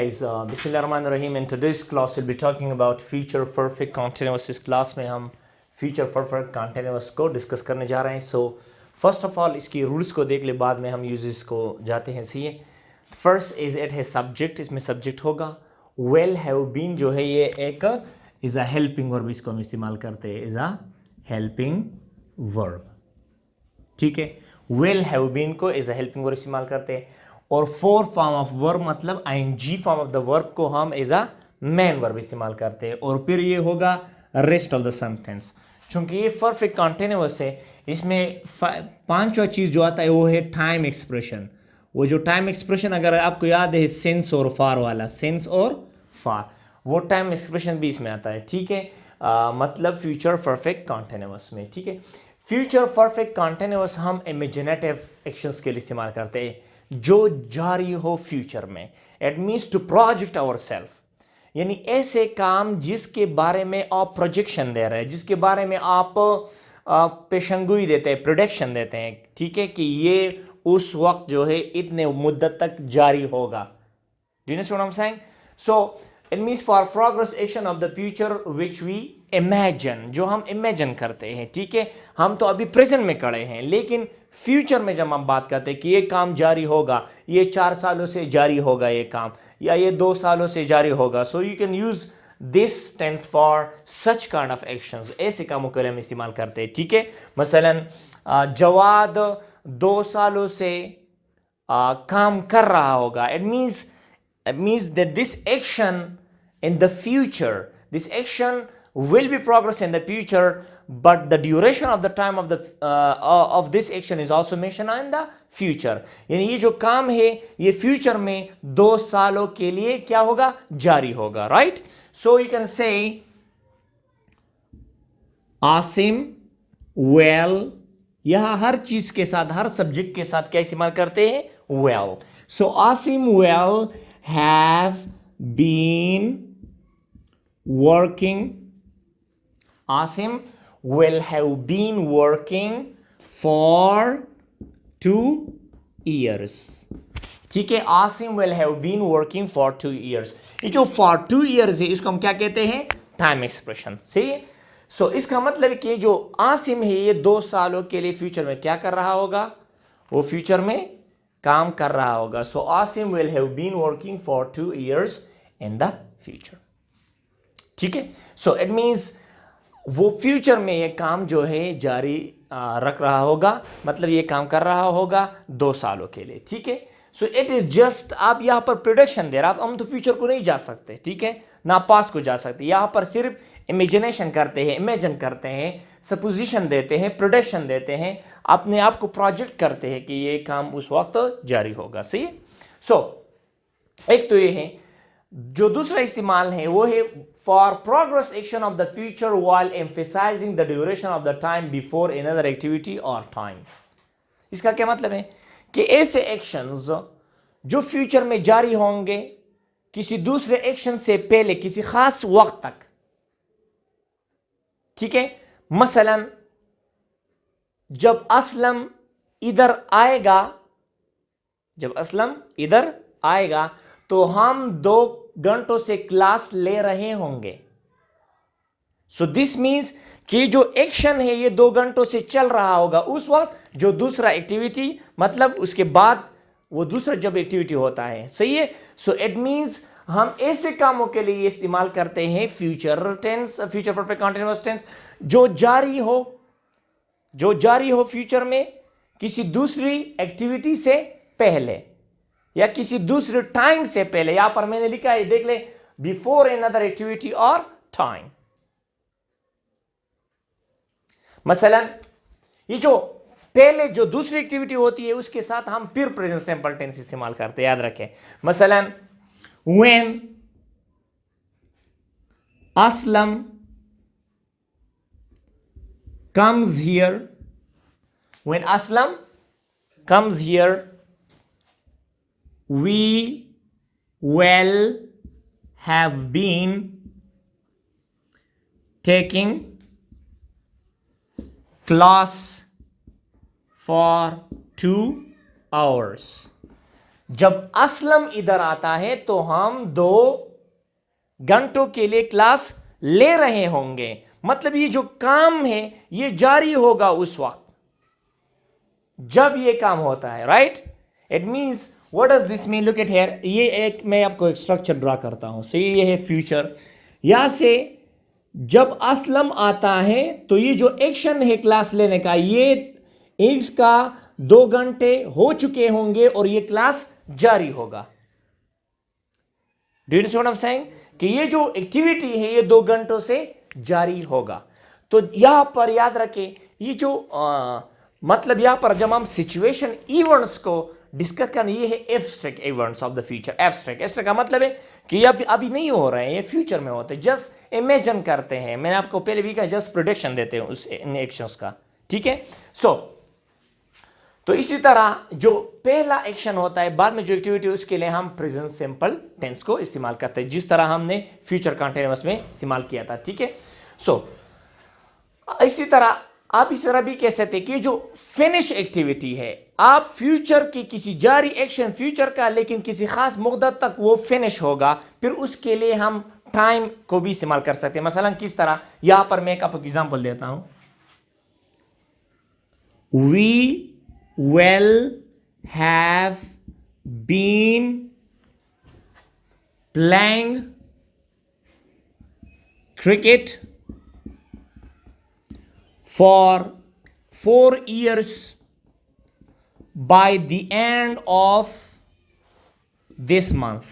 guys, Bismillahirrahmanirrahim. In today's class we'll be talking about future perfect continuous. इस class में हम future perfect continuous को discuss करने जा रहे हैं. So first of all इसकी रूल्स को देख ले, बाद में हम यूजेस को जाते हैं. सी फर्स्ट इज इट है सब्जेक्ट, इसमें सब्जेक्ट होगा. वेल हैव बीन जो है ये एक इज़ अ हेल्पिंग वर्ब, इसको हम इस्तेमाल करते हैं इज़ अ हेल्पिंग वर्ब. ठीक है, वेल हैव बीन को इज़ अ हेल्पिंग वर्ब इस्तेमाल करते हैं. और फोर फॉर्म ऑफ वर्ब मतलब ING form of the verb को हम एज अ मेन वर्ब इस्तेमाल करते हैं. और फिर ये होगा रेस्ट ऑफ द सेंटेंस. चूंकि ये परफेक्ट कॉन्टिन्यूअस है, इसमें पांचवा चीज जो आता है वो है टाइम एक्सप्रेशन. वो जो टाइम एक्सप्रेशन अगर आपको याद है सेंस और फार वाला, सेंस और फार, वो टाइम एक्सप्रेशन भी इसमें आता है. ठीक है, मतलब फ्यूचर परफेक्ट कॉन्टिन्यूअस में. ठीक है, फ्यूचर परफेक्ट कॉन्टिन्यूअस हम इमेजिनेटिव एक्शंस के लिए इस्तेमाल करते हैं जो जारी हो फ्यूचर में. It means to project our self, यानी ऐसे काम जिसके बारे में आप प्रोजेक्शन दे रहे हैं, जिसके बारे में आप पेशंगोई देते हैं, प्रोडिक्शन देते हैं. ठीक है, कि ये उस वक्त जो है इतने मुद्दत तक जारी होगा. Do you know what I am saying? So it means for progress action of the future which we imagine, जो हम इमेजिन करते हैं. ठीक है, हम तो अभी प्रेजेंट में खड़े हैं, लेकिन फ्यूचर में जब हम बात करते हैं कि ये काम जारी होगा, ये 4 सालों से जारी होगा ये काम, या ये 2 सालों से जारी होगा, so you can use this tense for such kind of actions. ऐसे कामों के लिए हम इस्तेमाल करते हैं. ठीक है, मसलन जवाद 2 सालों से काम कर रहा होगा. It means that this action in the future, this action will be progress in the future, but the duration of the time of this action is also mentioned in the future. यानी ये जो काम है ये future में 2 सालों के लिए क्या होगा, जारी होगा. Right, so you can say Asim well. यहां हर चीज के साथ, हर सब्जेक्ट के साथ क्या इस्तेमाल करते हैं, well. So Asim well have been working. Asim will have been working for 2 years. ठीक है, Asim will have been working for 2 years. ये जो for 2 years है इसको हम क्या कहते हैं, टाइम एक्सप्रेशन. सही है. सो इसका मतलब कि जो आसिम है ये 2 सालों के लिए फ्यूचर में क्या कर रहा होगा, वो फ्यूचर में काम कर रहा होगा. So Asim will have been working for 2 years in the future. ठीक है, सो इट मीन्स वो फ्यूचर में ये काम जो है जारी रख रहा होगा, मतलब ये काम कर रहा होगा 2 सालों के लिए. ठीक है, सो इट इज जस्ट, आप यहाँ पर प्रोडिक्शन दे रहा, हम तो फ्यूचर को नहीं जा सकते. ठीक है, ना पास को जा सकते. यहाँ पर सिर्फ इमेजिनेशन करते हैं, इमेजिन करते हैं, सपोजिशन देते हैं, प्रोडिक्शन देते हैं, अपने आप को प्रोजेक्ट करते हैं कि ये काम उस वक्त जारी होगा. सही. सो एक तो ये है. जो दूसरा इस्तेमाल है वो है for progress action of the future while emphasizing the duration of the time before another activity और टाइम. इसका क्या मतलब है कि ऐसे एक्शंस जो फ्यूचर में जारी होंगे किसी दूसरे एक्शन से पहले, किसी खास वक्त तक. ठीक है, मसलन जब असलम इधर आएगा, जब असलम इधर आएगा तो हम 2 घंटों से क्लास ले रहे होंगे. सो दिस मीन्स कि जो एक्शन है ये 2 घंटों से चल रहा होगा उस वक्त, जो दूसरा एक्टिविटी मतलब उसके बाद वो दूसरा जब एक्टिविटी होता है. सही है. सो इट मीन्स हम ऐसे कामों के लिए इस्तेमाल करते हैं future tense, future perfect continuous tense, जो जारी हो फ्यूचर में किसी दूसरी एक्टिविटी से पहले या किसी दूसरे टाइम से पहले. यहां पर मैंने लिखा है, देख ले, बिफोर अनदर एक्टिविटी और टाइम. मसलन ये जो पहले जो दूसरी एक्टिविटी होती है उसके साथ हम फिर प्रेजेंट सिंपल टेंस इस्तेमाल करते हैं. याद रखें, मसलन when Aslam comes here, when Aslam comes here, we will have been taking class for 2 hours. जब असलम इधर आता है तो हम 2 घंटों के लिए क्लास ले रहे होंगे, मतलब ये जो काम है ये जारी होगा उस वक्त जब ये काम होता है, right. It means what does this mean, look at here, ये एक मैं आपको एक स्ट्रक्चर ड्रा करता हूं। सही, ये है फ्यूचर। यहां से जब असलम आता है तो ये जो एक्शन है क्लास लेने का, ये इसका 2 घंटे हो चुके होंगे और ये क्लास जारी होगा। Do you understand what I am saying, कि ये जो एक्टिविटी है ये 2 घंटों से जारी होगा। तो यहां पर याद रखें, ये जो मतलब यहां पर जब हम सिचुएशन इवेंट्स को डिस्कस करना, ये है abstract events of the future. Abstract का मतलब है कि ये अभी नहीं हो रहे हैं, ये फ्यूचर में होते हैं, जस्ट इमेजिन करते हैं। मैंने आपको पहले भी कहा, जस्ट प्रोडिक्शन देते हैं उस एक्शंस का, ठीक है। तो इसी तरह जो पहला एक्शन होता है, बाद में जो एक्टिविटी, उसके लिए हम प्रेजेंट सिंपल टेंस को इस्तेमाल करते हैं, जिस तरह हमने फ्यूचर कंटीन्यूअस में इस्तेमाल किया था, ठीक है। इसी तरह आप इस तरह भी कह सकते हैं कि जो फिनिश एक्टिविटी है, आप फ्यूचर की किसी जारी एक्शन फ्यूचर का, लेकिन किसी खास मुद्दत तक वो फिनिश होगा, फिर उसके लिए हम टाइम को भी इस्तेमाल कर सकते हैं। मसलन किस तरह, यहां पर मैं एक आपको एग्जांपल देता हूं। We will have been playing cricket for 4 years by the end of this month.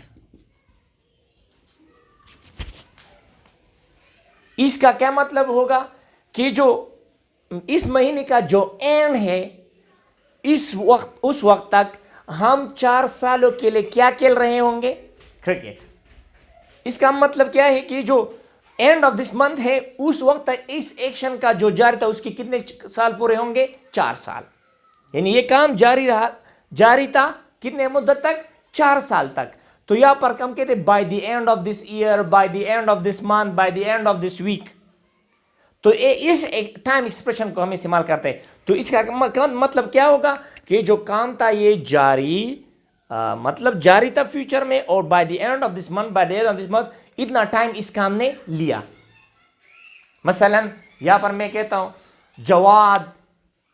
इसका क्या मतलब होगा कि जो इस महीने का जो एंड है, उस वक्त तक हम 4 सालों के लिए क्या खेल रहे होंगे, क्रिकेट। इसका मतलब क्या है कि जो एंड ऑफ दिस मंथ है, उस वक्त तक इस एक्शन का जो जारी था, उसके कितने साल पूरे होंगे, 4 साल। यानी ये काम जारी था कितने मुद्दत तक, 4 साल तक। तो यहां पर हम कहते by the end of this year, by the end of this month, by the end of this week. तो इस टाइम एक्सप्रेशन को हम इस्तेमाल करते हैं। तो इसका मतलब क्या होगा कि जो काम था ये मतलब जारी था फ्यूचर में, और bye the end of this month, by the end of this month इतना टाइम इस काम ने लिया। मसलन यहां पर मैं कहता हूं, Jawad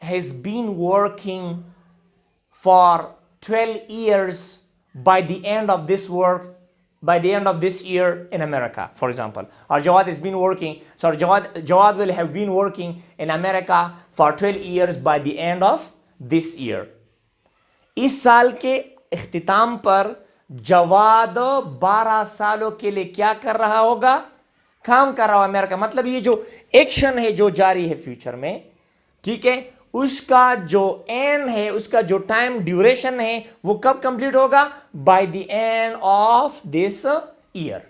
has been working for 12 years by the end of this work, by the end of this year in America, for example. Or Jawad has been working, so Jawad will have been working in America for 12 years by the end of this year. इस साल के इख्तिताम पर जवाद 12 सालों के लिए क्या कर रहा होगा, काम कर रहा होगा अमेरिका। मतलब ये जो एक्शन है जो जारी है फ्यूचर में, ठीक है, उसका जो एंड है, उसका जो टाइम ड्यूरेशन है, वो कब कंप्लीट होगा, bye the end of this year.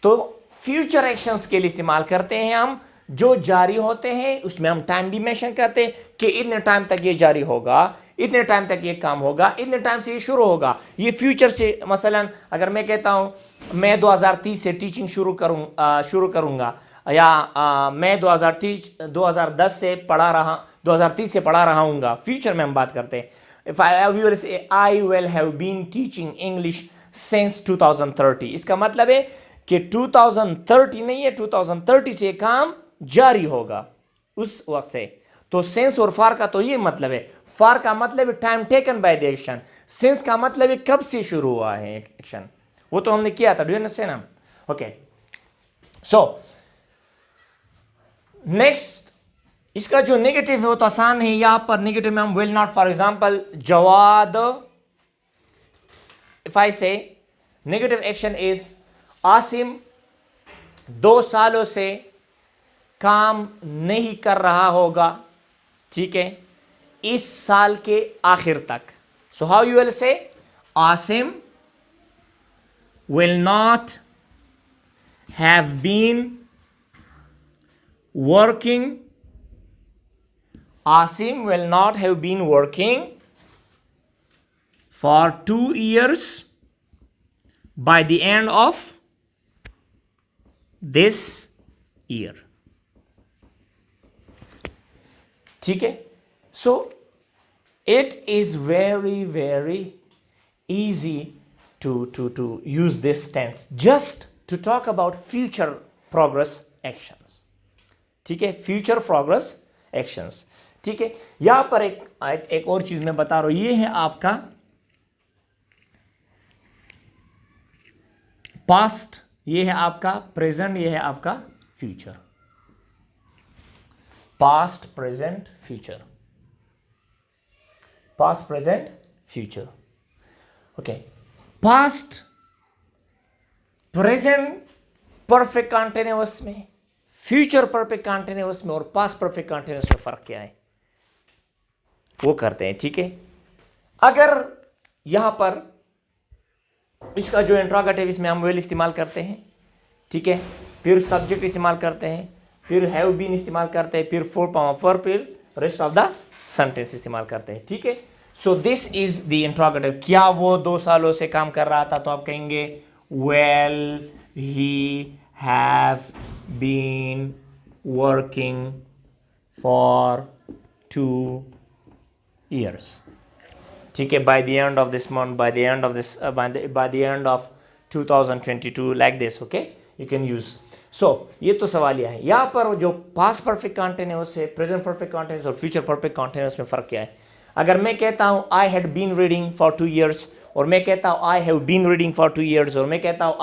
तो फ्यूचर एक्शंस के लिए इस्तेमाल करते हैं हम, जो जारी होते हैं उसमें हम टाइम भी मेंशन करते हैं कि इतने टाइम तक ये जारी होगा, इतने टाइम तक ये काम होगा, इतने टाइम से ये शुरू होगा। ये फ्यूचर से, मसलन अगर मैं कहता हूं मैं 2030 से टीचिंग शुरू करूंगा, या मैं 2010 से पढ़ा रहा, 2030 से पढ़ा रहा हूँगा, फ्यूचर में हम बात करते हैं। If I will have been teaching English since 2030, इसका मतलब है कि 2030 नहीं है, 2030 से काम जारी होगा उस वक्त से। तो सेंस और फार का तो ये मतलब है, फार का मतलब है time taken by the action, sense का मतलब है कब से शुरू हुआ है एक्शन, वो तो हमने किया था। Do you understand? Okay, so next, इसका जो नेगेटिव है वो तो आसान है। यहां पर नेगेटिव में हम will not, for example Jawad, if I say negative action is Asim 2 सालों से काम नहीं कर रहा होगा, ठीक है, इस साल के आखिर तक। So how you will say, Asim will not have been working, Asim will not have been working for 2 years by the end of this year, ठीक है। सो it is very very easy to use this tense just to talk about future progress actions. ठीक है, future progress actions. ठीक है, यहां पर एक और चीज मैं बता रहा हूं, ये है आपका पास्ट, ये है आपका प्रेजेंट, ये है आपका future. Past present future, past present future. Okay, past present perfect continuous में, फ्यूचर परफेक्ट कॉन्टिन्यूअस में और पास्ट परफेक्ट कॉन्टिन्यूअस में फर्क क्या है वो करते हैं. ठीक है, अगर यहां पर इसका जो इंट्रोगेटिव इसमें हम विल इस्तेमाल करते हैं. ठीक है, फिर सब्जेक्ट इस्तेमाल करते हैं, फिर हैव बीन इस्तेमाल करते हैं, फिर फोर पावर फॉर, फिर रेस्ट ऑफ द सेंटेंस इस्तेमाल करते हैं. ठीक है, so this is the interrogative. क्या वो 2 सालों से काम कर रहा था, तो आप कहेंगे well he have been working for 2 years. ठीक है, by the end of this month, by the end of this by the end of 2022, like this. okay, you can use. so ये तो सवाल यह है, यहाँ पर जो पास्ट परफेक्ट कॉन्टिन्यूअस है, प्रेजेंट परफेक्ट कॉन्टिन्यूअस और फ्यूचर परफेक्ट कॉन्टिन्यूअस में फर्क क्या है. अगर मैं कहता हूँ I had been reading for 2 years, और मैं कहता हूँ I have been reading for 2 years, और मैं कहता हूँ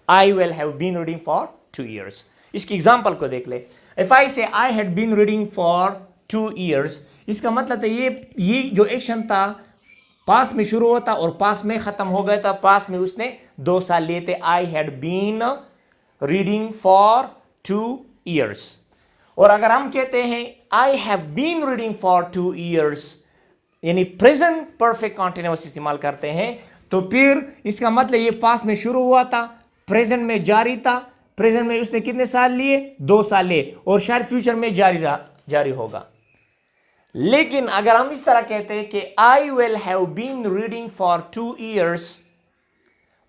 I will have been reading for 2 years. इसकी एग्जाम्पल को देख ले. If I say I had been reading for 2 years, इसका मतलब है ये जो एक्शन था पास में शुरू होता और पास में खत्म हो गया था. पास में उसने 2 साल लिए थे. I had been reading for 2 years. और अगर हम कहते हैं I have been reading for 2 years, यानी प्रेजेंट परफेक्ट कॉन्टिन्यूअस इस्तेमाल करते हैं, तो फिर इसका मतलब ये पास में शुरू हुआ था, प्रेजेंट में जारी था, प्रेजेंट में उसने कितने साल लिए, 2 साल लिए, और शायद फ्यूचर में जारी होगा. लेकिन अगर हम इस तरह कहते हैं कि I will have been reading for 2 years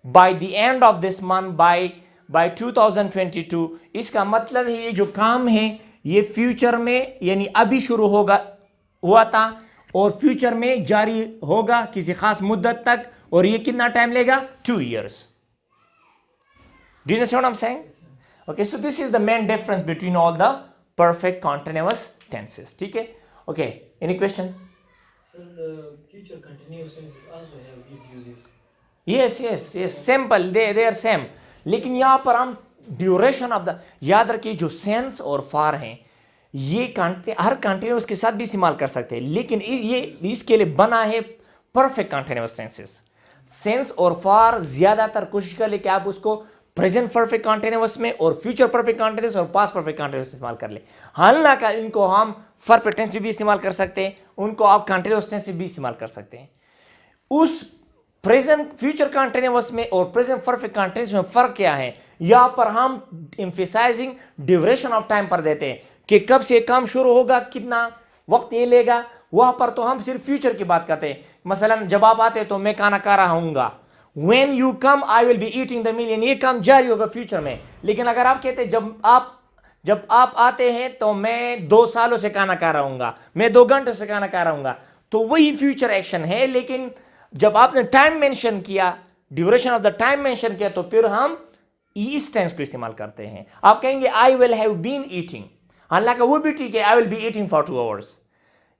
by the end of this month, by 2022, इसका मतलब है ये जो काम है ये फ्यूचर में यानी अभी शुरू हुआ था और फ्यूचर में जारी होगा किसी खास मुद्दत तक, और ये कितना टाइम लेगा, 2 years. Do you understand what I'm saying? Okay, so this is the main difference between all the perfect continuous tenses. ठीक है. Okay, any question? So the future continuous tenses also have these uses. Yes, simple, they are same. लेकिन यहाँ पर हम duration of the, याद रखिए जो sense और फार हैं ये हर कंटिन्यूस के साथ भी इस्तेमाल कर सकते हैं, लेकिन ये इसके लिए बना है परफेक्ट कंटिन्यूस टेंसेस. सेंस और फार ज्यादातर कोशिश कर ले कि आप उसको प्रेजेंट परफेक्ट कॉन्टिन्यूअस में और फ्यूचर परफेक्ट कॉन्टिन्यूअस और पास्ट परफेक्ट कॉन्टिन्यूअस इस्तेमाल कर ले. हालांकि इनको हम परफेक्ट टेंस में भी इस्तेमाल कर सकते हैं, उनको आप कॉन्टिन्यूअस टेंस में भी इस्तेमाल कर सकते हैं. उस प्रेजेंट फ्यूचर कॉन्टिन्यूअस में और प्रेजेंट परफेक्ट कॉन्टिन्यूअस में फर्क क्या है, यहां पर हम एम्फेसाइजिंग ड्यूरेशन ऑफ टाइम पर देते हैं कि कब से काम शुरू होगा, कितना वक्त ये लेगा. वहां पर तो हम सिर्फ फ्यूचर की बात करते हैं. मसलन जब आप आते हैं तो मैं खाना खा रहा हूंगा, When you come, I will be eating the meal. ये काम जारी होगा फ्यूचर में. लेकिन अगर आप कहते हैं जब आप आते हैं तो मैं 2 सालों से खाना खा रहा हूंगा, मैं 2 घंटों से खाना खा रहा हूंगा, तो वही फ्यूचर एक्शन है. लेकिन जब आपने टाइम मेंशन किया, duration of the time mention किया, तो फिर हम इस टेंस को इस्तेमाल करते हैं. आप कहेंगे I will have been eating, हालांकि वो भी ठीक है, I will be eating for 2 hours.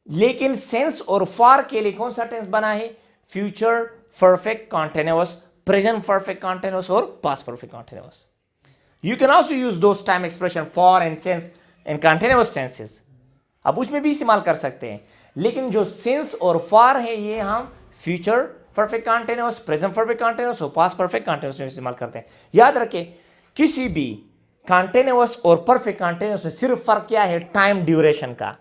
लेकिन सेंस और फॉर के लिए कौन सा टेंस बना है, future perfect continuous, present perfect continuous और past perfect continuous. You can also use those time expression for and since and continuous tenses. अब उसमें भी इस्तेमाल कर सकते हैं, लेकिन जो since और for है ये हम future perfect continuous, present perfect continuous और past perfect continuous में इस्तेमाल करते हैं. याद रखें किसी भी continuous और perfect continuous में सिर्फ फर्क क्या है, टाइम ड्यूरेशन का.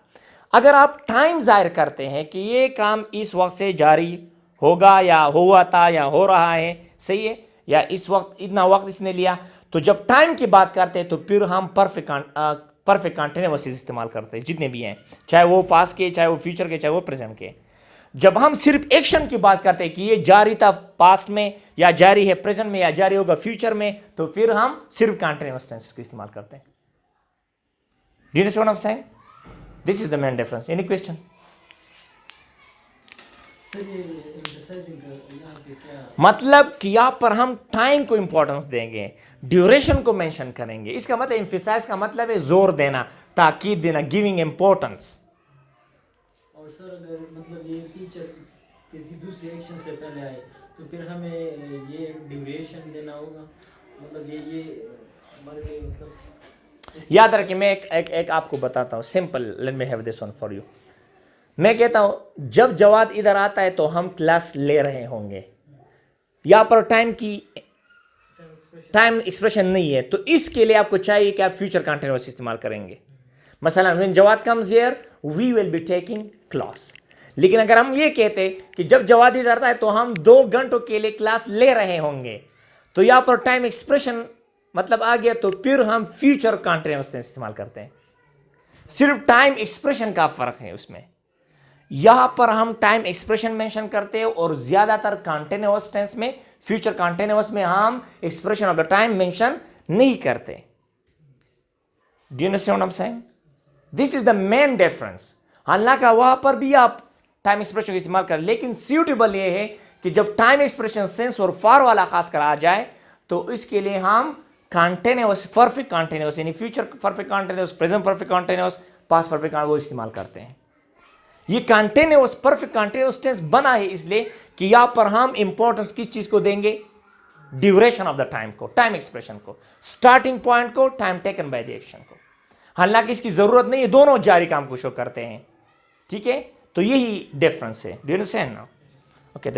अगर आप टाइम जाहिर करते हैं कि ये काम इस वक्त से जारी होगा या हुआ था या हो रहा है, सही है, या इस वक्त इतना वक्त इसने लिया, तो जब टाइम की बात करते हैं तो फिर हम परफेक्ट कॉन्टिन्यूअस इस्तेमाल करते हैं, जितने भी हैं, चाहे वो पास्ट के, चाहे वो फ्यूचर के, चाहे वो प्रेजेंट के. जब हम सिर्फ एक्शन की बात करते हैं कि ये जारी था पास्ट में या जारी है प्रेजेंट में या जारी होगा फ्यूचर में, तो फिर हम सिर्फ कॉन्टिन्यूअस टेंसेस का इस्तेमाल करते हैं. Do you understand what I am saying? This is the main difference. Any question? Sir ये एम्फसाइजिंग का यहाँ पे क्या मतलब कि यहाँ पर हम टाइम को इंपॉर्टेंस देंगे, ड्यूरेशन को मेंशन करेंगे। इसका मतलब एम्फसाइज का मतलब है जोर देना, ताकीद देना, गिविंग इंपॉर्टेंस। और सर अगर मतलब ये टीचर किसी दूसरे एक्शन से पहले आए तो फिर हमें ये ड्यूरेशन देना होगा, मतलब ये हमारे लिए मतलब याद रखिए, मैं एक आपको बताता हूँ simple, let me have this one for you. मैं कहता हूं जब जवाद इधर आता है तो हम क्लास ले रहे होंगे, यहां पर टाइम एक्सप्रेशन नहीं है, तो इसके लिए आपको चाहिए कि आप फ्यूचर कंटीन्यूअस इस्तेमाल करेंगे। मसलन when Jawad comes here we will be taking class. लेकिन अगर हम ये कहते कि जब जवाद इधर आता है तो हम 2 घंटों के लिए क्लास ले रहे होंगे, तो यहां पर टाइम एक्सप्रेशन मतलब आ गया, तो फिर हम फ्यूचर कंटीन्यूअस इस्तेमाल करते हैं। सिर्फ टाइम एक्सप्रेशन का फर्क है उसमें। यहां पर हम टाइम एक्सप्रेशन मेंशन करते हैं और ज्यादातर कंटीन्यूअस टेंस में, फ्यूचर कंटीन्यूअस में हम expression of the time mention नहीं करते। Do you understand what I am saying? This is the main difference. हालांकि वहां पर भी आप टाइम एक्सप्रेशन का इस्तेमाल करें, लेकिन सूटेबल ये है कि जब टाइम एक्सप्रेशन सेंस और फॉर वाला खास कर आ जाए तो इसके लिए हम कंटीन्यूअस, परफेक्ट कंटीन्यूअस यानी future perfect continuous, present perfect continuous, past perfect वो इस्तेमाल करते हैं। ये कंटीन्यूअस परफेक्ट कंटीन्यूअस टेंस बना है इसलिए कि यहां पर हम इंपॉर्टेंस किस चीज को देंगे, ड्यूरेशन ऑफ द टाइम को, टाइम एक्सप्रेशन को, स्टार्टिंग पॉइंट को, time taken by the action को। हालांकि इसकी जरूरत नहीं है, दोनों जारी काम को शो करते हैं। ठीक है, तो यही डिफरेंस है। Do you understand now? Okay.